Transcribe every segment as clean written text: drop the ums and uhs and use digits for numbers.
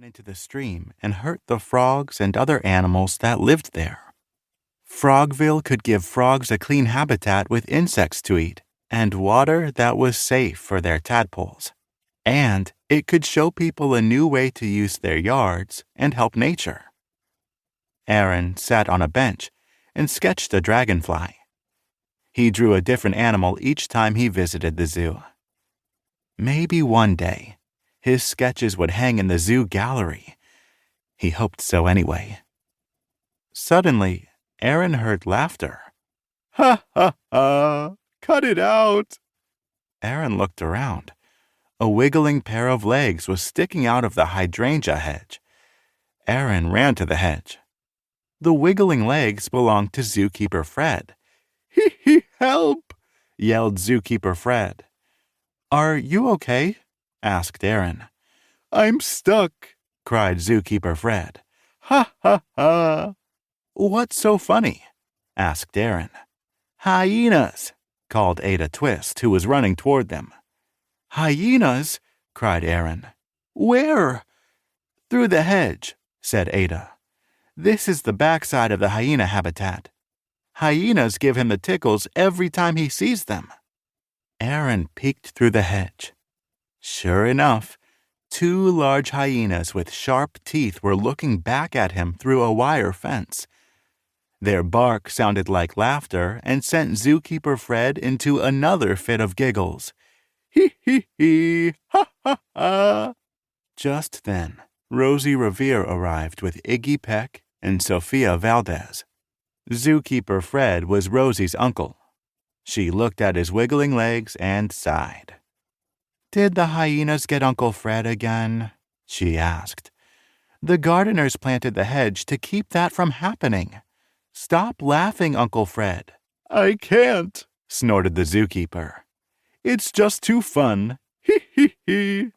into the stream and hurt the frogs and other animals that lived there. Frogville could give frogs a clean habitat with insects to eat and water that was safe for their tadpoles. And it could show people a new way to use their yards and help nature. Aaron sat on a bench and sketched a dragonfly. He drew a different animal each time he visited the zoo. Maybe one day, his sketches would hang in the zoo gallery. He hoped so anyway. Suddenly, Aaron heard laughter. "Ha ha ha! Cut it out!" Aaron looked around. A wiggling pair of legs was sticking out of the hydrangea hedge. Aaron ran to the hedge. The wiggling legs belonged to Zookeeper Fred. "Hee, help!" yelled Zookeeper Fred. "Are you okay?" asked Aaron. "I'm stuck," cried Zookeeper Fred. "Ha ha ha!" "What's so funny?" asked Aaron. "Hyenas!" called Ada Twist, who was running toward them. "Hyenas!" cried Aaron. "Where?" "Through the hedge," said Ada. "This is the backside of the hyena habitat. Hyenas give him the tickles every time he sees them." Aaron peeked through the hedge. Sure enough, 2 large hyenas with sharp teeth were looking back at him through a wire fence. Their bark sounded like laughter and sent Zookeeper Fred into another fit of giggles. "Hee, ha ha ha!" Just then, Rosie Revere arrived with Iggy Peck and Sophia Valdez. Zookeeper Fred was Rosie's uncle. She looked at his wiggling legs and sighed. "Did the hyenas get Uncle Fred again?" she asked. "The gardeners planted the hedge to keep that from happening. Stop laughing, Uncle Fred." "I can't," snorted the zookeeper. "It's just too fun. Hee.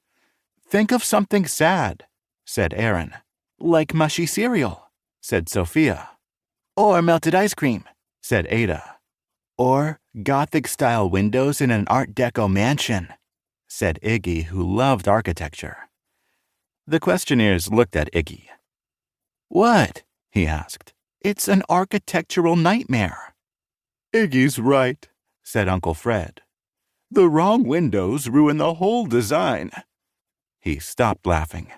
"Think of something sad," said Aaron. "Like mushy cereal," said Sophia. "Or melted ice cream," said Ada. "Or Gothic-style windows in an Art Deco mansion," said Iggy, who loved architecture. The Questioneers looked at Iggy. "What?" he asked. "It's an architectural nightmare." "Iggy's right," said Uncle Fred. "The wrong windows ruin the whole design." He stopped laughing.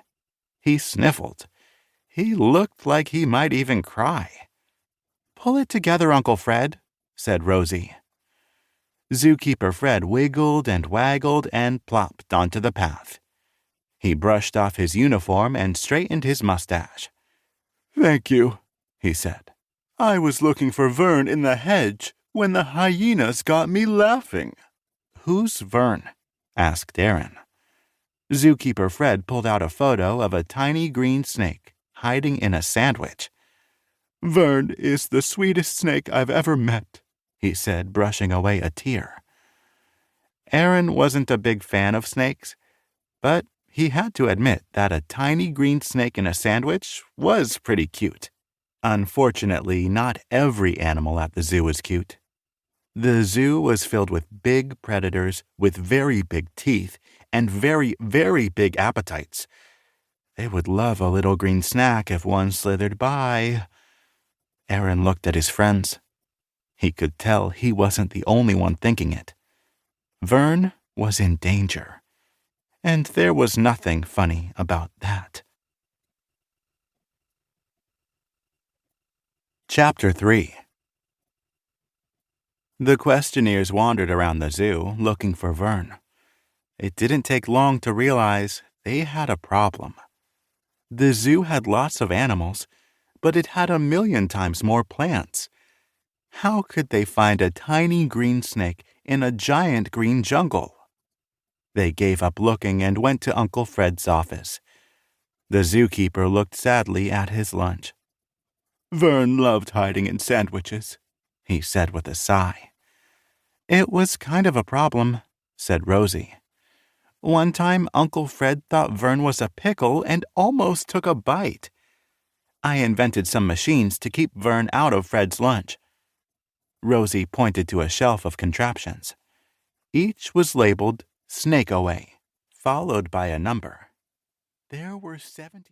He sniffled. He looked like he might even cry. "Pull it together, Uncle Fred," said Rosie. Zookeeper Fred wiggled and waggled and plopped onto the path. He brushed off his uniform and straightened his mustache. "Thank you," he said. "I was looking for Vern in the hedge when the hyenas got me laughing." "Who's Vern?" asked Aaron. Zookeeper Fred pulled out a photo of a tiny green snake hiding in a sandwich. "Vern is the sweetest snake I've ever met," he said, brushing away a tear. Aaron wasn't a big fan of snakes, but he had to admit that a tiny green snake in a sandwich was pretty cute. Unfortunately, not every animal at the zoo was cute. The zoo was filled with big predators with very big teeth and very, very big appetites. They would love a little green snack if one slithered by. Aaron looked at his friends. He could tell he wasn't the only one thinking it. Vern was in danger, and there was nothing funny about that. Chapter 3. The Questioneers wandered around the zoo looking for Vern. It didn't take long to realize they had a problem. The zoo had lots of animals, but it had 1,000,000 times more plants. How could they find a tiny green snake in a giant green jungle? They gave up looking and went to Uncle Fred's office. The zookeeper looked sadly at his lunch. "Vern loved hiding in sandwiches," he said with a sigh. "It was kind of a problem," said Rosie. "One time Uncle Fred thought Vern was a pickle and almost took a bite. I invented some machines to keep Vern out of Fred's lunch." Rosie pointed to a shelf of contraptions. Each was labeled "Snake Away," followed by a number. There were 70.